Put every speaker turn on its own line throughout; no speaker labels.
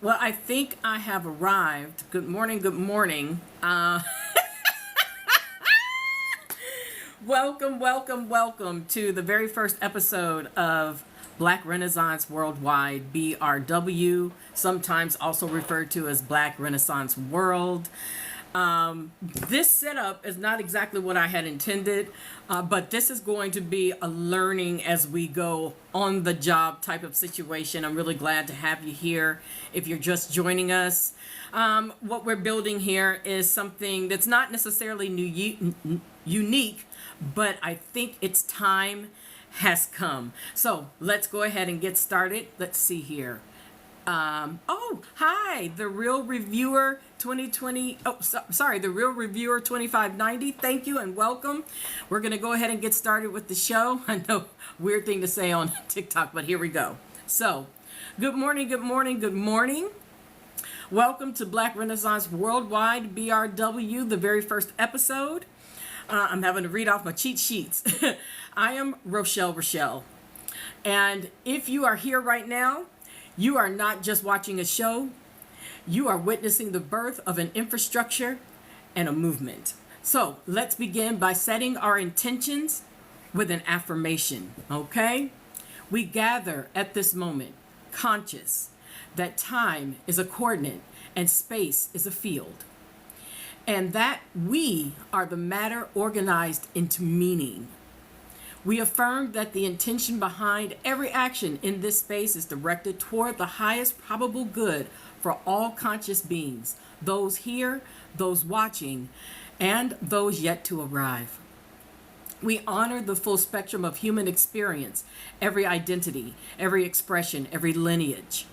Well, I think I have arrived. Good morning, good morning. Welcome to the very first episode of Black Renaissance Worldwide, BRW, sometimes also referred to as Black Renaissance World. This setup is not exactly what I had intended, but this is going to be a learning as we go on the job type of situation. I'm really glad to have you here if you're just joining us. What we're building here is something that's not necessarily unique, but I think its time has come. So let's go ahead and get started. Let's see here. Hi, the Real Reviewer 2020. The Real Reviewer 2590. Thank you and welcome. We're going to go ahead and get started with the show. I know, weird thing to say on TikTok, but here we go. So, good morning. Welcome to Black Renaissance Worldwide, BRW, the very first episode. I'm having to read off my cheat sheets. I am Rochelle. And if you are here right now, you are not just watching a show, you are witnessing the birth of an infrastructure and a movement. So let's begin by setting our intentions with an affirmation, okay? We gather at this moment, conscious that time is a coordinate and space is a field, and that we are the matter organized into meaning. We affirm that the intention behind every action in this space is directed toward the highest probable good for all conscious beings, those here, those watching, and those yet to arrive. We honor the full spectrum of human experience, every identity, every expression, every lineage,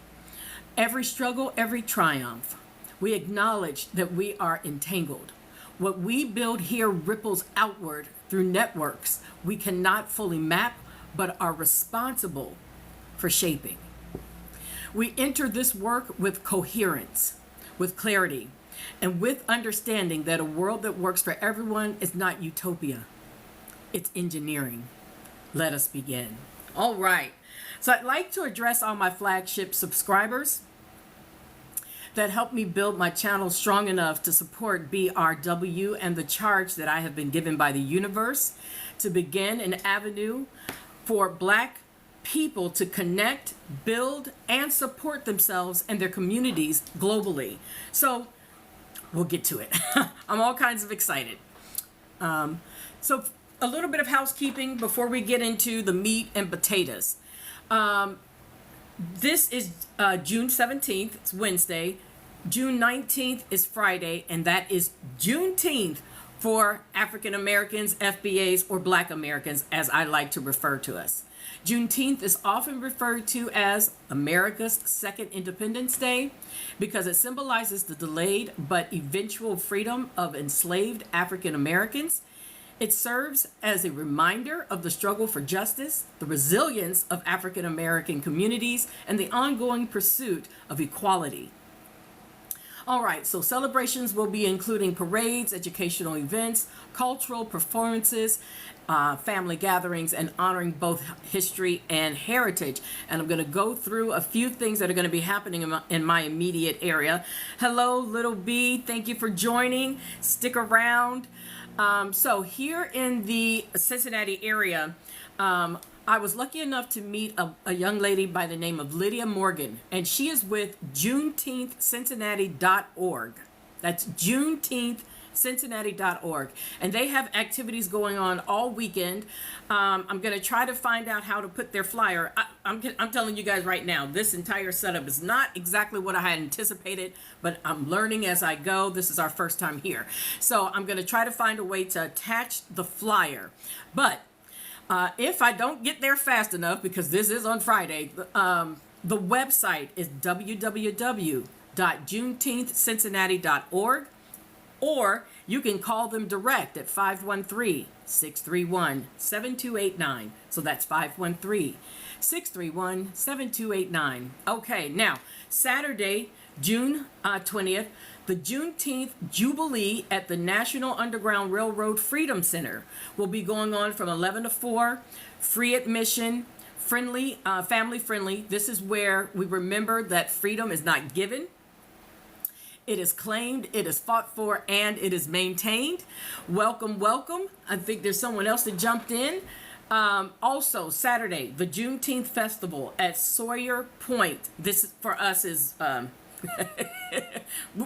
every struggle, every triumph. We acknowledge that we are entangled. What we build here ripples outward through networks we cannot fully map, but are responsible for shaping. We enter this work with coherence, with clarity, and with understanding that a world that works for everyone is not utopia. It's engineering. Let us begin. All right. So I'd like to address all my flagship subscribers that helped me build my channel strong enough to support BRW and the charge that I have been given by the universe to begin an avenue for Black people to connect, build, and support themselves and their communities globally. So we'll get to it. I'm all kinds of excited. So a little bit of housekeeping before we get into the meat and potatoes. This is June 17th, it's Wednesday. June 19th is Friday, and that is Juneteenth for African Americans, FBAs, or Black Americans, as I like to refer to us. Juneteenth is often referred to as America's Second Independence Day because it symbolizes the delayed but eventual freedom of enslaved African Americans. It serves as a reminder of the struggle for justice, the resilience of African American communities, and the ongoing pursuit of equality. All right, so celebrations will be including parades, educational events, cultural performances, family gatherings, and honoring both history and heritage. And I'm going to go through a few things that are going to be happening in my immediate area. Hello, Little B. Thank you for joining. Stick around. So here in the Cincinnati area, I was lucky enough to meet a young lady by the name of Lydia Morgan, and she is with JuneteenthCincinnati.org. That's JuneteenthCincinnati.org, and they have activities going on all weekend. I'm going to try to find out how to put their flyer. I'm telling you guys right now, this entire setup is not exactly what I had anticipated, but I'm learning as I go. This is our first time here. So I'm going to try to find a way to attach the flyer. But if I don't get there fast enough, because this is on Friday, the website is www.juneteenthcincinnati.org, or you can call them direct at 513-631-7289. So that's 513-631-7289. Okay, now, Saturday, June 20th, the Juneteenth Jubilee at the National Underground Railroad Freedom Center will be going on from 11 to 4, free admission, friendly, family friendly. This is where we remember that freedom is not given. It is claimed, it is fought for, and it is maintained. Welcome, welcome. I think there's someone else that jumped in. Also, Saturday, the Juneteenth Festival at Sawyer Point. This for us is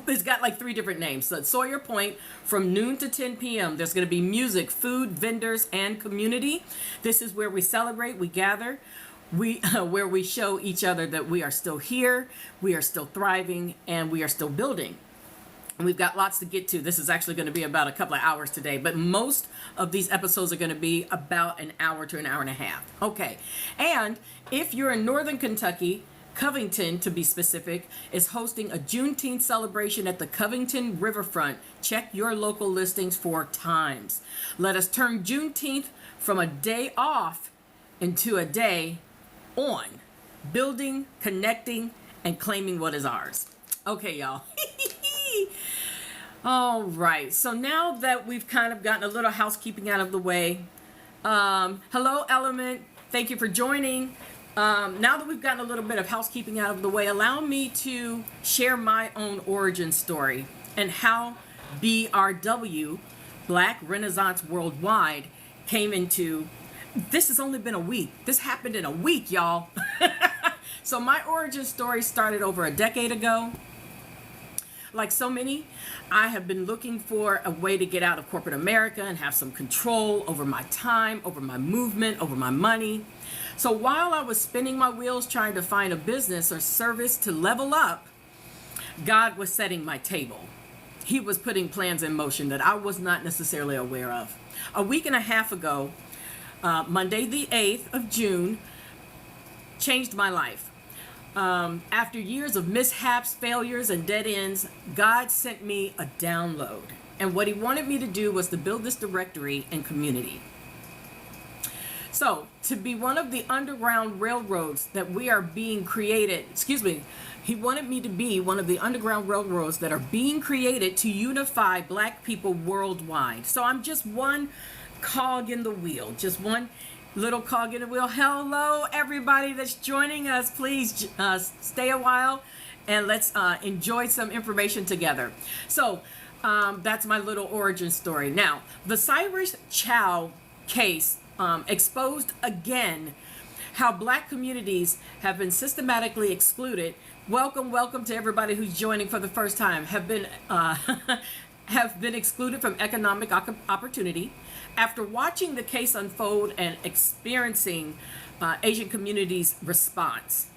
it's got like 3 different names. So at Sawyer Point from noon to 10 p.m. There's going to be music, food, vendors, and community. This is where we celebrate, we gather, where we show each other that we are still here, we are still thriving, and we are still building. And we've got lots to get to. This is actually going to be about a couple of hours today, but most of these episodes are going to be about an hour to an hour and a half. Okay. And if you're in Northern Kentucky, Covington, to be specific, is hosting a Juneteenth celebration at the Covington Riverfront. Check your local listings for times. Let us turn Juneteenth from a day off into a day on, building, connecting, and claiming what is ours. Okay, y'all. All right. So now that we've kind of gotten a little housekeeping out of the way, hello, Element. Thank you for joining. Now that we've gotten a little bit of housekeeping out of the way, allow me to share my own origin story and how BRW, Black Renaissance Worldwide, came into. This has only been a week. This happened in a week, y'all. So my origin story started over a decade ago. Like so many, I have been looking for a way to get out of corporate America and have some control over my time, over my movement, over my money. So while I was spinning my wheels trying to find a business or service to level up, God was setting my table. He was putting plans in motion that I was not necessarily aware of. A week and a half ago, Monday the 8th of June, changed my life. After years of mishaps, failures, and dead ends, God sent me a download. And what he wanted me to do was to build this directory and community. So, to be one of the underground railroads that we are being created, he wanted me to be one of the underground railroads that are being created to unify Black people worldwide. So I'm just one cog in the wheel, just one little cog in the wheel. Hello, everybody that's joining us. Please stay a while and let's enjoy some information together. So that's my little origin story. Now, the Cyrus Chow case exposed again how Black communities have been systematically excluded. Welcome to everybody who's joining for the first time. Have been excluded from economic opportunity. After watching the case unfold and experiencing Asian communities' response,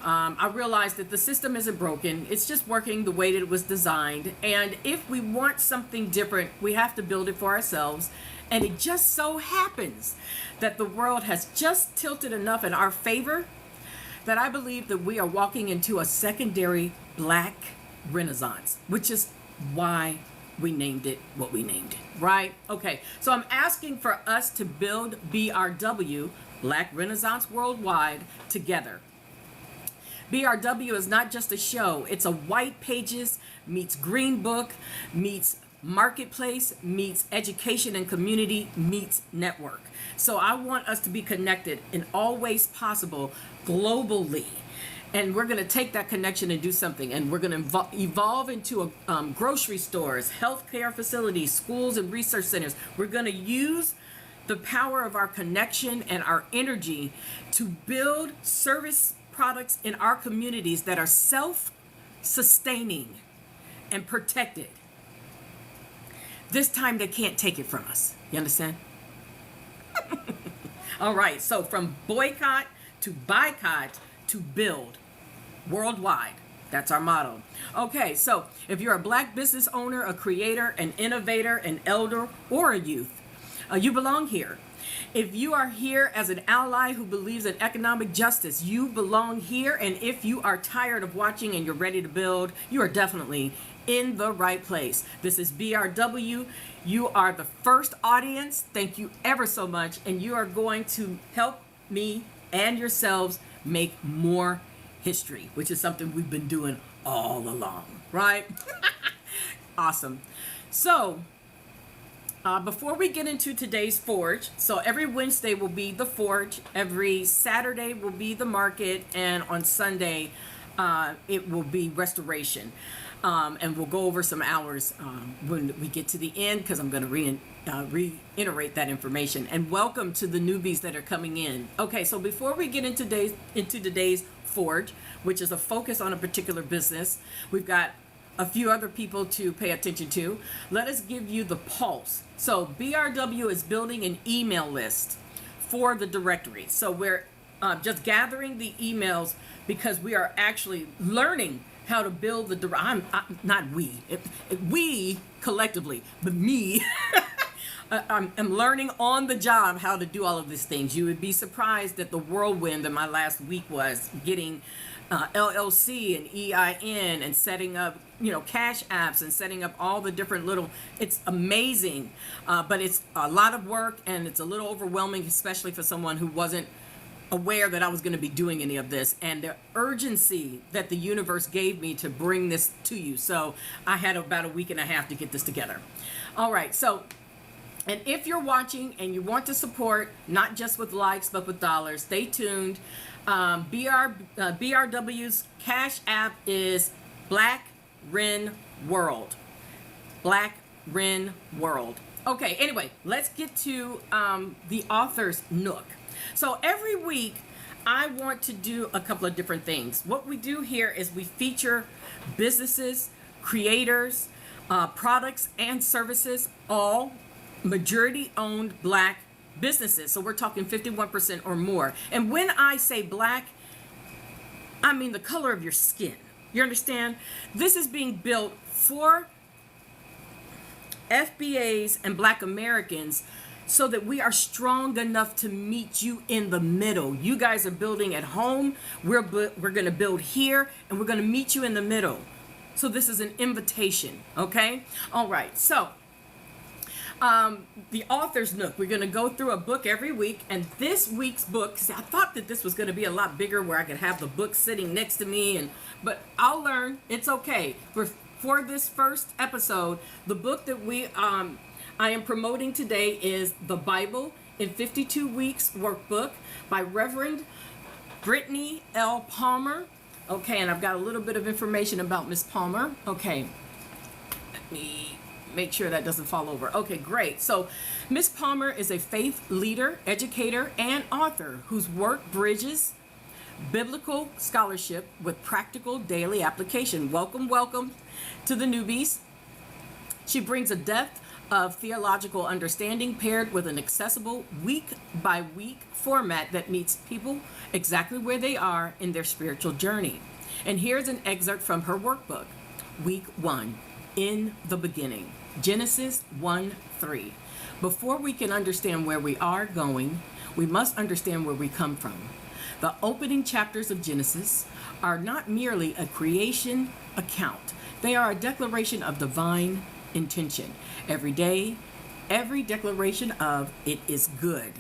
I realized that the system isn't broken. It's just working the way that it was designed. And if we want something different, we have to build it for ourselves. And it just so happens that the world has just tilted enough in our favor that I believe that we are walking into a secondary Black Renaissance, which is why we named it what we named it, right? Okay, so I'm asking for us to build BRW, Black Renaissance Worldwide, together. BRW is not just a show. It's a white pages meets green book meets marketplace meets education and community meets network. So I want us to be connected in all ways possible globally. And we're going to take that connection and do something. And we're going to evolve into grocery stores, healthcare facilities, schools, and research centers. We're going to use the power of our connection and our energy to build service products in our communities that are self-sustaining and protected. This time they can't take it from us. You understand? All right. So from boycott to build worldwide. That's our motto. Okay. So if you're a Black business owner, a creator, an innovator, an elder, or a youth, you belong here. If you are here as an ally who believes in economic justice, you belong here. And if you are tired of watching and you're ready to build, you are definitely in the right place. This is BRW. You are the first audience. Thank you ever so much. And you are going to help me and yourselves make more history, which is something we've been doing all along, right? Awesome. So Before we get into today's Forge, so every Wednesday will be the Forge, every Saturday will be the market, and on Sunday it will be restoration. And we'll go over some hours when we get to the end, because I'm going to reiterate that information. And welcome to the newbies that are coming in. Okay, so before we get into today's Forge, which is a focus on a particular business, we've got a few other people to pay attention to. Let us give you the pulse. So BRW is building an email list for the directory. So we're just gathering the emails because we are actually learning how to build the not we, we collectively, but me. I'm learning on the job how to do all of these things. You would be surprised at the whirlwind that my last week was, getting LLC and EIN and setting up, cash apps and setting up all the different little, it's amazing. But it's a lot of work and it's a little overwhelming, especially for someone who wasn't aware that I was going to be doing any of this, and the urgency that the universe gave me to bring this to you. So I had about a week and a half to get this together. All right. So, and if you're watching and you want to support, not just with likes, but with dollars, stay tuned. BRW's Cash App is BlackRenWorld. BlackRenWorld. Okay, anyway, let's get to the author's nook. So every week, I want to do a couple of different things. What we do here is we feature businesses, creators, products, and services, all majority-owned Black businesses. So we're talking 51% or more. And when I say Black, I mean the color of your skin. You understand? This is being built for FBAs and Black Americans so that we are strong enough to meet you in the middle. You guys are building at home. We're going to build here, and we're going to meet you in the middle. So this is an invitation, okay? All right, so the author's nook. We're going to go through a book every week, and this week's book, I thought that this was going to be a lot bigger where I could have the book sitting next to me, but I'll learn. It's okay. For this first episode, the book that I am promoting today is The Bible in 52 Weeks workbook by Reverend Brittany L. Palmer. Okay, and I've got a little bit of information about Miss Palmer. Okay, let me make sure that doesn't fall over. Okay, great. So Miss Palmer is a faith leader, educator, and author whose work bridges biblical scholarship with practical daily application. Welcome, welcome to the newbies. She brings a depth of theological understanding paired with an accessible week-by-week format that meets people exactly where they are in their spiritual journey. And here's an excerpt from her workbook. Week 1, in the beginning, Genesis 1:3. Before we can understand where we are going, we must understand where we come from. The opening chapters of Genesis are not merely a creation account. They are a declaration of divine intention. Every day, every declaration of it is good.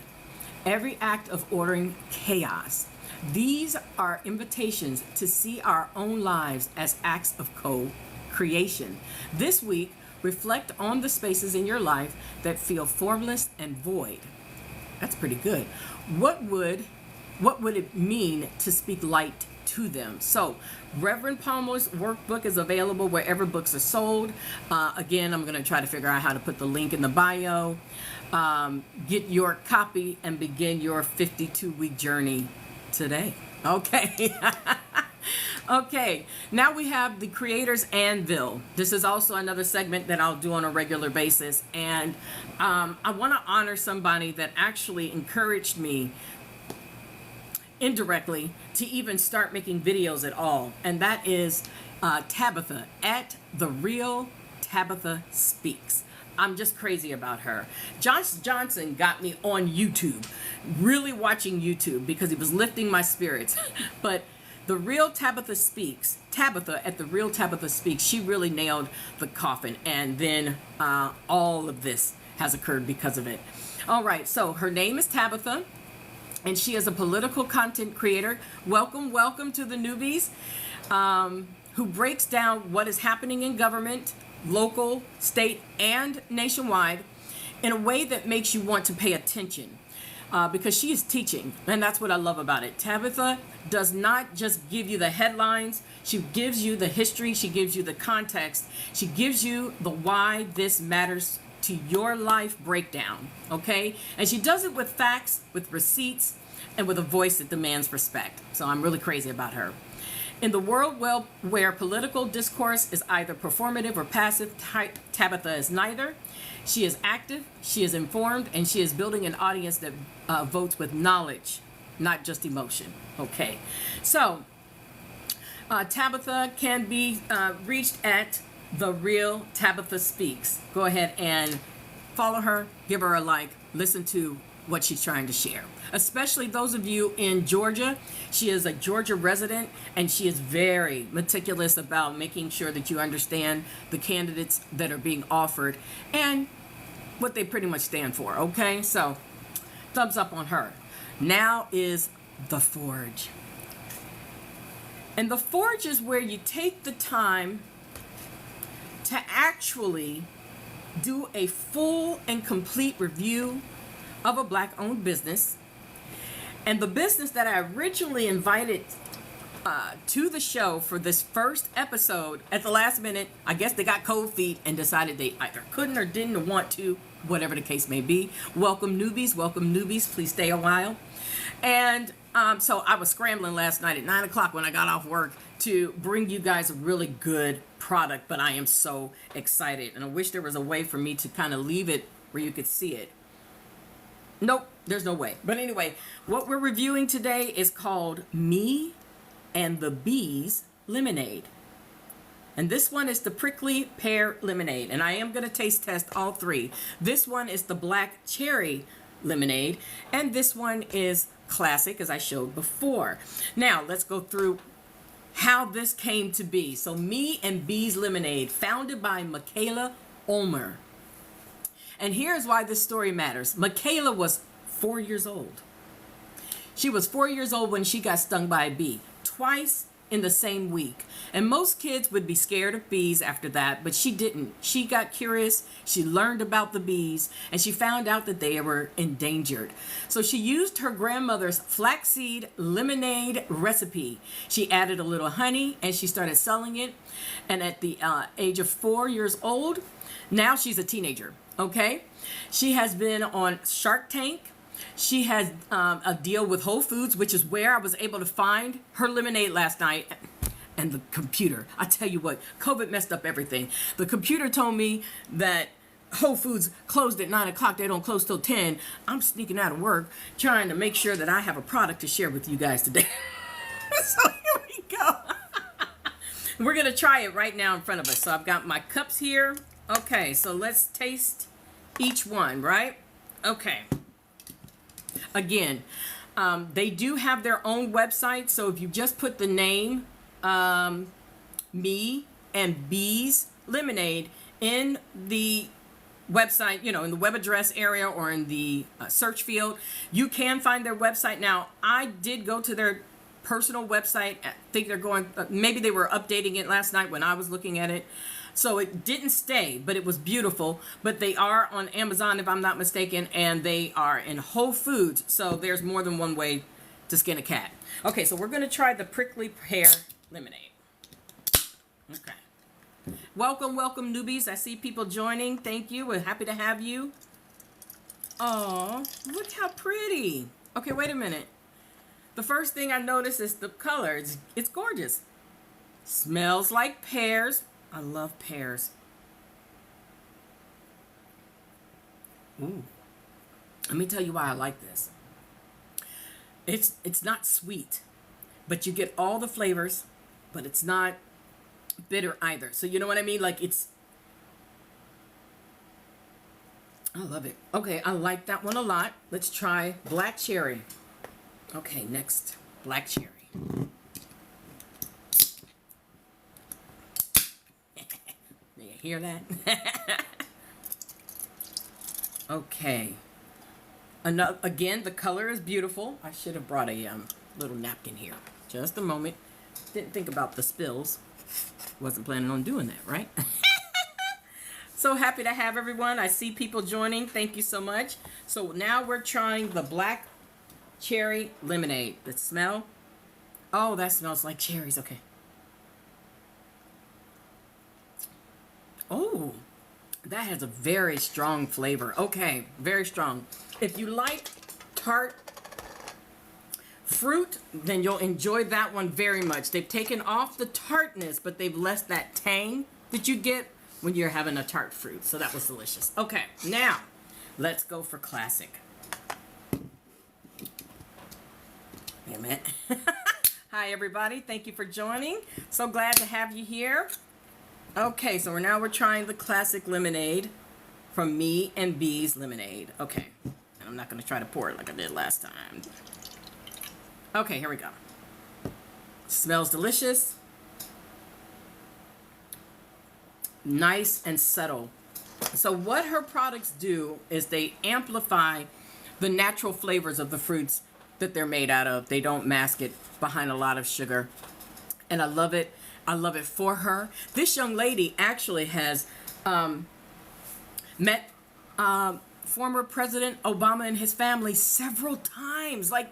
Every act of ordering chaos. These are invitations to see our own lives as acts of co-creation. This week, reflect on the spaces in your life that feel formless and void. That's pretty good. What would it mean to speak light to them? So Reverend Palmer's workbook is available wherever books are sold. Again, I'm going to try to figure out how to put the link in the bio. Get your copy and begin your 52-week journey today. Okay. Okay, now we have the Creator's Anvil. This is also another segment that I'll do on a regular basis. And I want to honor somebody that actually encouraged me indirectly to even start making videos at all, and that is Tabitha at The Real Tabitha Speaks. I'm just crazy about her. Josh Johnson got me on YouTube, really watching YouTube because he was lifting my spirits. But The Real Tabitha Speaks, Tabitha at The Real Tabitha Speaks, she really nailed the coffin, and then all of this has occurred because of it. All right, so her name is Tabitha, and she is a political content creator. Welcome, welcome to the newbies, who breaks down what is happening in government, local, state, and nationwide in a way that makes you want to pay attention. Because she is teaching, and that's what I love about it. Tabitha does not just give you the headlines. She gives you the history. She gives you the context. She gives you the why this matters to your life breakdown, okay? And she does it with facts, with receipts, and with a voice that demands respect. So I'm really crazy about her. In the world where political discourse is either performative or passive, Tabitha is neither. She is active, she is informed, and she is building an audience that votes with knowledge, not just emotion. Okay, so Tabitha can be reached at The Real Tabitha Speaks. Go ahead and follow her, give her a like, listen to what she's trying to share. Especially those of you in Georgia. She is a Georgia resident, and she is very meticulous about making sure that you understand the candidates that are being offered and what they pretty much stand for, okay? So, thumbs up on her. Now is The Forge. And The Forge is where you take the time to actually do a full and complete review of a Black-owned business. And the business that I originally invited to the show for this first episode, at the last minute, I guess they got cold feet and decided they either couldn't or didn't want to, whatever the case may be. Welcome newbies, please stay a while. And so I was scrambling last night at 9 o'clock when I got off work to bring you guys a really good product, but I am so excited. And I wish there was a way for me to kind of leave it where you could see it. Nope, there's no way. But anyway, what we're reviewing today is called Me and the Bees Lemonade. And this one is the prickly pear lemonade. And I am going to taste test all three. This one is the black cherry lemonade. And this one is classic, as I showed before. Now, let's go through how this came to be. So, Me and Bees Lemonade, founded by Michaela Ulmer. And here's why this story matters. Michaela was 4 years old. She was 4 years old when she got stung by a bee, twice in the same week. And most kids would be scared of bees after that, but she didn't. She got curious, she learned about the bees, and she found out that they were endangered. So she used her grandmother's flaxseed lemonade recipe. She added a little honey, and she started selling it. And at the age of 4 years old, now she's a teenager. Okay, she has been on Shark Tank. She has a deal with Whole Foods, which is where I was able to find her lemonade last night. And the computer, I tell you what, COVID messed up everything. The computer told me that Whole Foods closed at 9 o'clock. They don't close till 10. I'm sneaking out of work, trying to make sure that I have a product to share with you guys today. So here we go. We're going to try it right now in front of us. So I've got my cups here. Okay, so let's taste each one, right? Okay. Again, they do have their own website. So if you just put the name, Me and Bees Lemonade in the website, you know, in the web address area or in the search field, you can find their website. Now, I did go to their personal website. I think they're going, maybe they were updating it last night when I was looking at it. So it didn't stay, but it was beautiful. But they are on Amazon, if I'm not mistaken, and they are in Whole Foods. So there's more than one way to skin a cat. Okay, so we're going to try the prickly pear lemonade. Okay. Welcome newbies. I see people joining. Thank you. We're happy to have you. Oh, look how pretty. Okay, wait a minute. The first thing I noticed is the color. It's gorgeous. Smells like pears. I love pears. Ooh. Let me tell you why I like this. It's not sweet, but you get all the flavors, but it's not bitter either. So you know what I mean? Like I love it. Okay, I like that one a lot. Let's try black cherry. Okay, next, black cherry. You hear that? Okay. Again, the color is beautiful. I should have brought a little napkin here. Just a moment. Didn't think about the spills. Wasn't planning on doing that, right? So happy to have everyone. I see people joining. Thank you so much. So now we're trying the black cherry lemonade. The smell. Oh, that smells like cherries. Okay. Oh, that has a very strong flavor. Okay, very strong. If you like tart fruit, then you'll enjoy that one very much. They've taken off the tartness, but they've left that tang that you get when you're having a tart fruit. So that was delicious. Okay, now let's go for classic. Wait a minute. Hi, everybody. Thank you for joining. So glad to have you here. Okay, so now we're trying the classic lemonade from Me and B's Lemonade. Okay, and I'm not going to try to pour it like I did last time. Okay, here we go. Smells delicious. Nice and subtle. So what her products do is they amplify the natural flavors of the fruits that they're made out of. They don't mask it behind a lot of sugar. And I love it. I love it for her. This young lady actually has met former President Obama and his family several times. Like,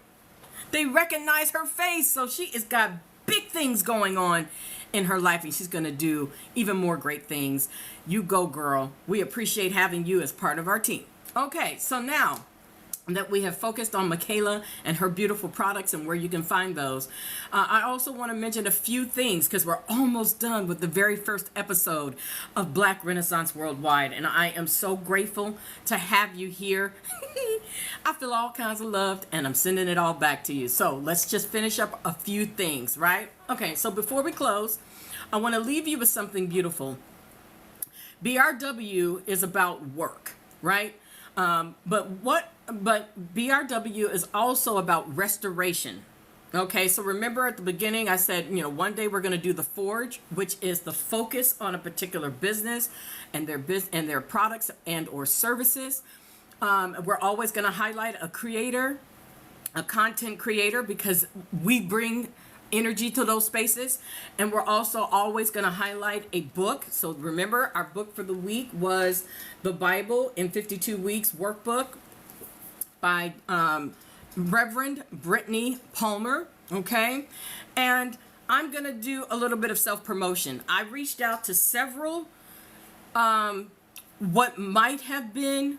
they recognize her face. So she has got big things going on in her life, and she's going to do even more great things. You go, girl. We appreciate having you as part of our team. Okay, so now that we have focused on Michaela and her beautiful products and where you can find those, I also want to mention a few things because we're almost done with the very first episode of Black Renaissance Worldwide, and I am so grateful to have you here. I feel all kinds of loved, and I'm sending it all back to you. So let's just finish up a few things, right? Okay, so before we close, I want to leave you with something beautiful. BRW is about work, right? But BRW is also about restoration. Okay, so remember at the beginning I said, one day we're going to do the Forge, which is the focus on a particular business and their products and or services. We're always going to highlight a creator, a content creator, because we bring energy to those spaces. And we're also always going to highlight a book. So remember, our book for the week was The Bible in 52 Weeks workbook by Reverend Brittany Palmer. Okay, and I'm going to do a little bit of self-promotion. I reached out to several what might have been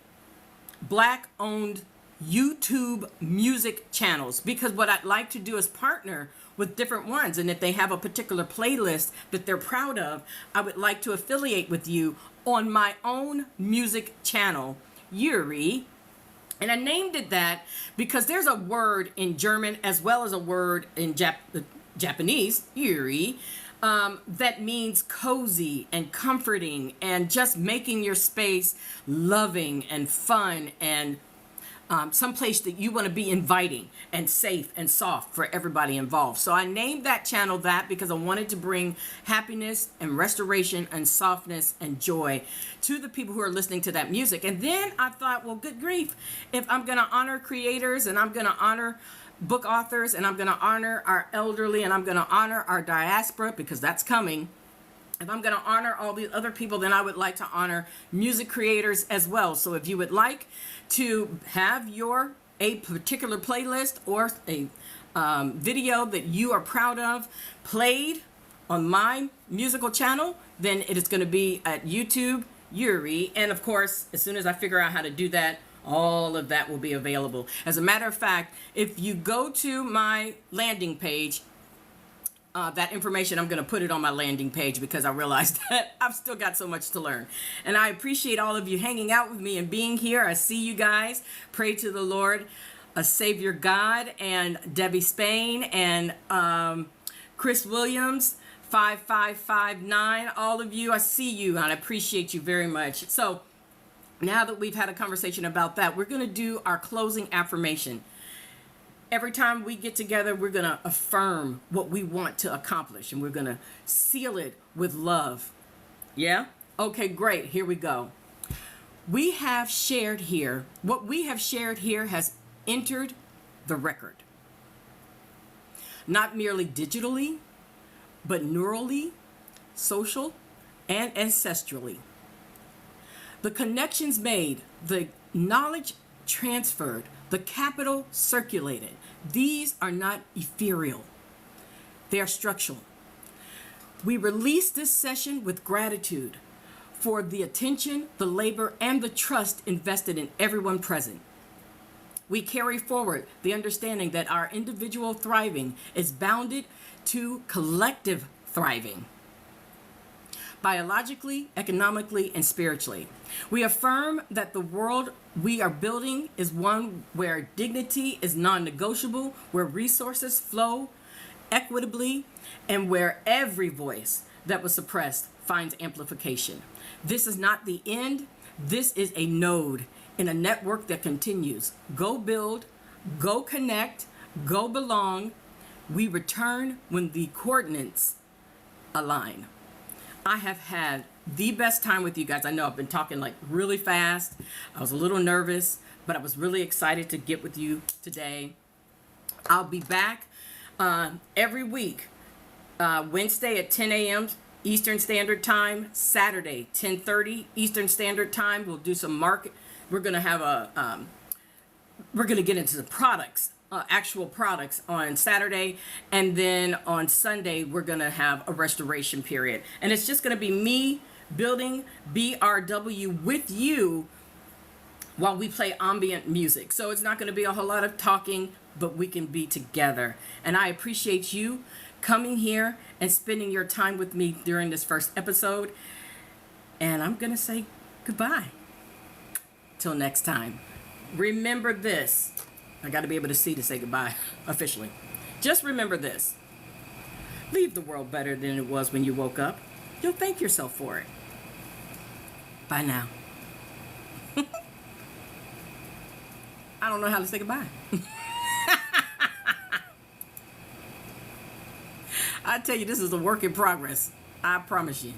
Black-owned YouTube music channels, because what I'd like to do is partner with different ones, and if they have a particular playlist that they're proud of, I would like to affiliate with you on my own music channel, Yuri. And I named it that because there's a word in German as well as a word in Japanese, Yuri, that means cozy and comforting and just making your space loving and fun and someplace that you want to be inviting and safe and soft for everybody involved. So I named that channel that because I wanted to bring happiness and restoration and softness and joy to the people who are listening to that music. And then I thought, well, good grief, if I'm going to honor creators and I'm going to honor book authors and I'm going to honor our elderly and I'm going to honor our diaspora, because that's coming. If I'm going to honor all the other people, then I would like to honor music creators as well. So if you would like to have a particular playlist or a video that you are proud of played on my musical channel, then it is going to be at YouTube, Yuri. And of course, as soon as I figure out how to do that, all of that will be available. As a matter of fact, if you go to my landing page, that information, I'm going to put it on my landing page because I realized that I've still got so much to learn. And I appreciate all of you hanging out with me and being here. I see you guys. Pray to the Lord, a Savior God, and Debbie Spain, and Chris Williams, 5559. All of you, I see you, and I appreciate you very much. So now that we've had a conversation about that, we're going to do our closing affirmation. Every time we get together, we're going to affirm what we want to accomplish, and we're going to seal it with love. Yeah? Okay, great. Here we go. We have shared here, what we have shared here has entered the record. Not merely digitally, but neurally, social, and ancestrally. The connections made, the knowledge transferred, the capital circulated. These are not ethereal. They are structural. We release this session with gratitude for the attention, the labor, and the trust invested in everyone present. We carry forward the understanding that our individual thriving is bounded to collective thriving, biologically, economically, and spiritually. We affirm that the world we are building is one where dignity is non-negotiable, where resources flow equitably, and where every voice that was suppressed finds amplification. This is not the end. This is a node in a network that continues. Go build, go connect, go belong. We return when the coordinates align. I have had the best time with you guys. I know I've been talking like really fast. I was a little nervous, but I was really excited to get with you today. I'll be back every week, Wednesday at 10 a.m. Eastern Standard Time, Saturday 10:30 Eastern Standard Time. We'll do some market. We're gonna have we're gonna get into the products, actual products on Saturday, and then on Sunday we're gonna have a restoration period, and it's just gonna be me building BRW with you while we play ambient music. So it's not gonna be a whole lot of talking, but we can be together. And I appreciate you coming here and spending your time with me during this first episode. And I'm gonna say goodbye. Till next time. Remember this. I got to be able to see to say goodbye officially. Just remember this. Leave the world better than it was when you woke up. You'll thank yourself for it. Bye now. I don't know how to say goodbye. I tell you, this is a work in progress. I promise you.